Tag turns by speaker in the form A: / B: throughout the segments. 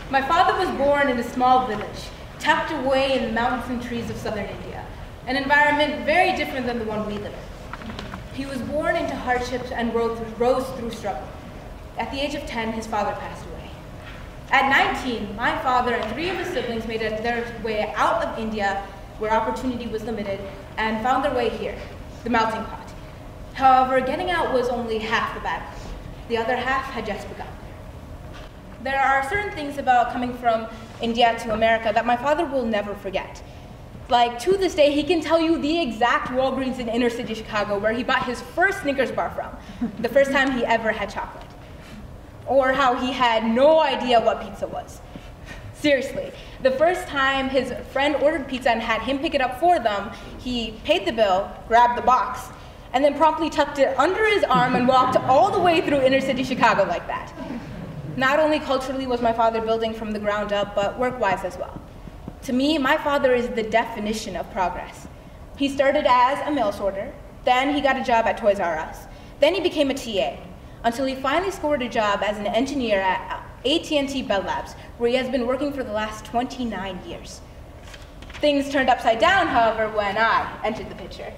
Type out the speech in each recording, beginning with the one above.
A: My father was born in a small village, tucked away in the mountains and trees of southern India, an environment very different than the one we live in. He was born into hardships and rose through struggle. At the age of 10, his father passed away. At 19, my father and 3 of his siblings made their way out of India, where opportunity was limited, and found their way here, the melting pot. However, getting out was only half the battle. The other half had just begun. There are certain things about coming from India to America that my father will never forget. Like, to this day, he can tell you the exact Walgreens in inner city Chicago where he bought his first Snickers bar from, the first time he ever had chocolate. Or how he had no idea what pizza was. Seriously, the first time his friend ordered pizza and had him pick it up for them, he paid the bill, grabbed the box, and then promptly tucked it under his arm and walked all the way through inner city Chicago like that. Not only culturally was my father building from the ground up, but work-wise as well. To me, my father is the definition of progress. He started as a mail sorter, then he got a job at Toys R Us, then he became a TA, until he finally scored a job as an engineer at AT&T Bell Labs, where he has been working for the last 29 years. Things turned upside down, however, when I entered the picture.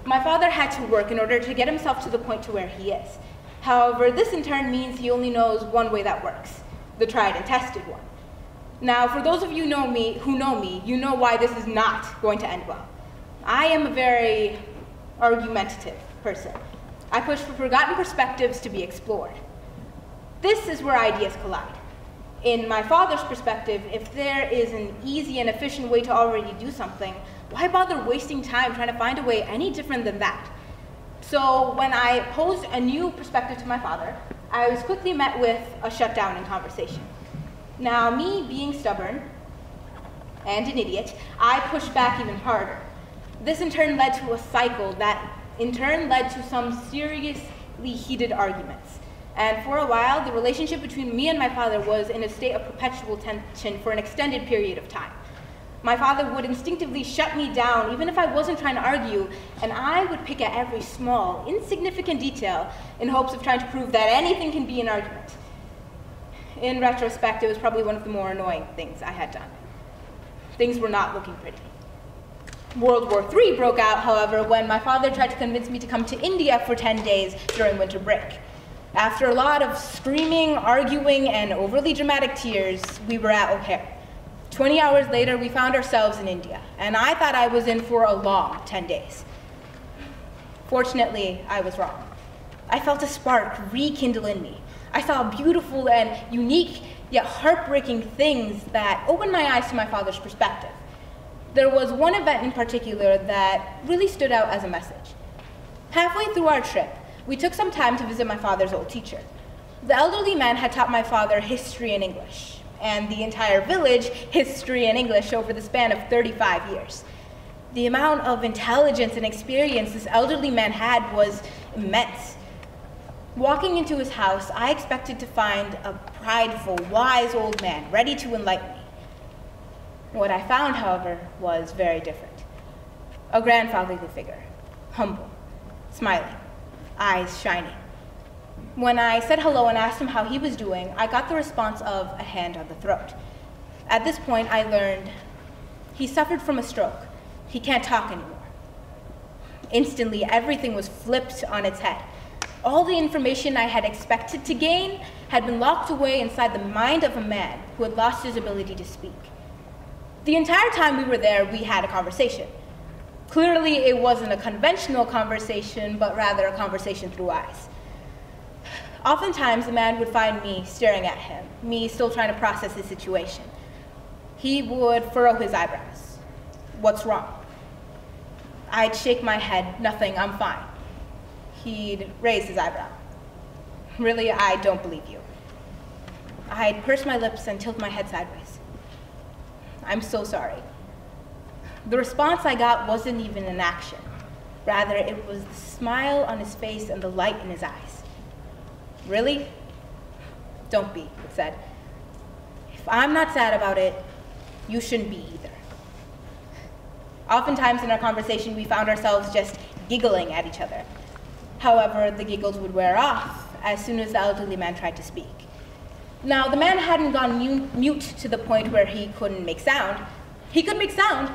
A: My father had to work in order to get himself to the point to where he is. However, this in turn means he only knows one way that works, the tried and tested one. Now, for those of you who know me, you know why this is not going to end well. I am a very argumentative person. I push for forgotten perspectives to be explored. This is where ideas collide. In my father's perspective, if there is an easy and efficient way to already do something, why bother wasting time trying to find a way any different than that? So when I posed a new perspective to my father, I was quickly met with a shutdown in conversation. Now, me being stubborn and an idiot, I pushed back even harder. This in turn led to a cycle that in turn led to some seriously heated arguments. And for a while, the relationship between me and my father was in a state of perpetual tension for an extended period of time. My father would instinctively shut me down even if I wasn't trying to argue, and I would pick at every small, insignificant detail in hopes of trying to prove that anything can be an argument. In retrospect, it was probably one of the more annoying things I had done. Things were not looking pretty. World War III broke out, however, when my father tried to convince me to come to India for 10 days during winter break. After a lot of screaming, arguing, and overly dramatic tears, we were at O'Hare. 20 hours later, we found ourselves in India, and I thought I was in for a long 10 days. Fortunately, I was wrong. I felt a spark rekindle in me. I saw beautiful and unique, yet heartbreaking things that opened my eyes to my father's perspective. There was one event in particular that really stood out as a message. Halfway through our trip, we took some time to visit my father's old teacher. The elderly man had taught my father history and English, and the entire village history and English over the span of 35 years. The amount of intelligence and experience this elderly man had was immense. Walking into his house, I expected to find a prideful, wise old man ready to enlighten me. What I found, however, was very different. A grandfatherly figure, humble, smiling, eyes shining. When I said hello and asked him how he was doing, I got the response of a hand on the throat. At this point, I learned he suffered from a stroke. He can't talk anymore. Instantly, everything was flipped on its head. All the information I had expected to gain had been locked away inside the mind of a man who had lost his ability to speak. The entire time we were there, we had a conversation. Clearly, it wasn't a conventional conversation, but rather a conversation through eyes. Oftentimes, the man would find me staring at him, me still trying to process his situation. He would furrow his eyebrows. What's wrong? I'd shake my head, nothing, I'm fine. He'd raise his eyebrow. Really, I don't believe you. I'd purse my lips and tilt my head sideways. I'm so sorry. The response I got wasn't even an action. Rather, it was the smile on his face and the light in his eyes. Really? Don't be, it said. If I'm not sad about it, you shouldn't be either. Oftentimes in our conversation, we found ourselves just giggling at each other. However, the giggles would wear off as soon as the elderly man tried to speak. Now, the man hadn't gone mute to the point where he couldn't make sound. He could make sound,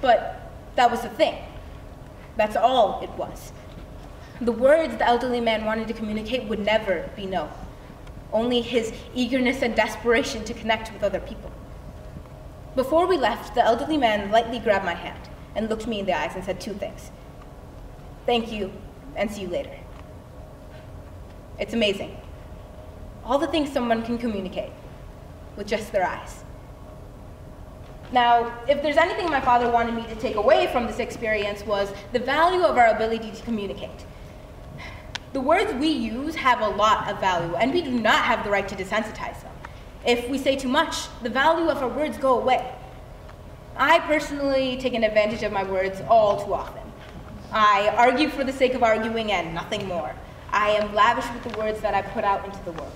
A: but that was the thing. That's all it was. The words the elderly man wanted to communicate would never be known. Only his eagerness and desperation to connect with other people. Before we left, the elderly man lightly grabbed my hand and looked me in the eyes and said two things. Thank you, and see you later. It's amazing. All the things someone can communicate with just their eyes. Now, if there's anything my father wanted me to take away from this experience was the value of our ability to communicate. The words we use have a lot of value, and we do not have the right to desensitize them. If we say too much, the value of our words go away. I personally take an advantage of my words all too often. I argue for the sake of arguing and nothing more. I am lavish with the words that I put out into the world.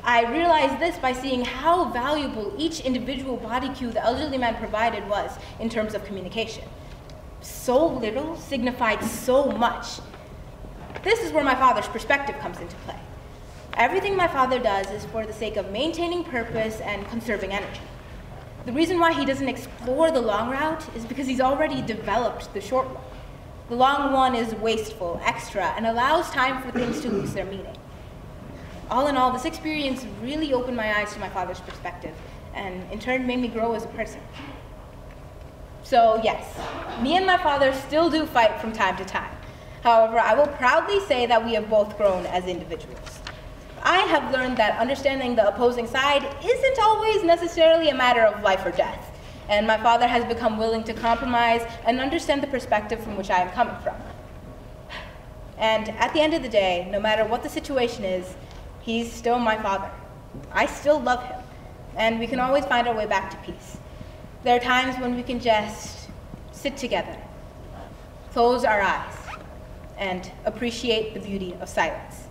A: I realized this by seeing how valuable each individual body cue the elderly man provided was in terms of communication. So little signified so much. This is where my father's perspective comes into play. Everything my father does is for the sake of maintaining purpose and conserving energy. The reason why he doesn't explore the long route is because he's already developed the short one. The long one is wasteful, extra, and allows time for things to lose their meaning. All in all, this experience really opened my eyes to my father's perspective, and in turn made me grow as a person. So yes, me and my father still do fight from time to time. However, I will proudly say that we have both grown as individuals. I have learned that understanding the opposing side isn't always necessarily a matter of life or death, and my father has become willing to compromise and understand the perspective from which I am coming from. And at the end of the day, no matter what the situation is, he's still my father. I still love him, and we can always find our way back to peace. There are times when we can just sit together, close our eyes, and appreciate the beauty of silence.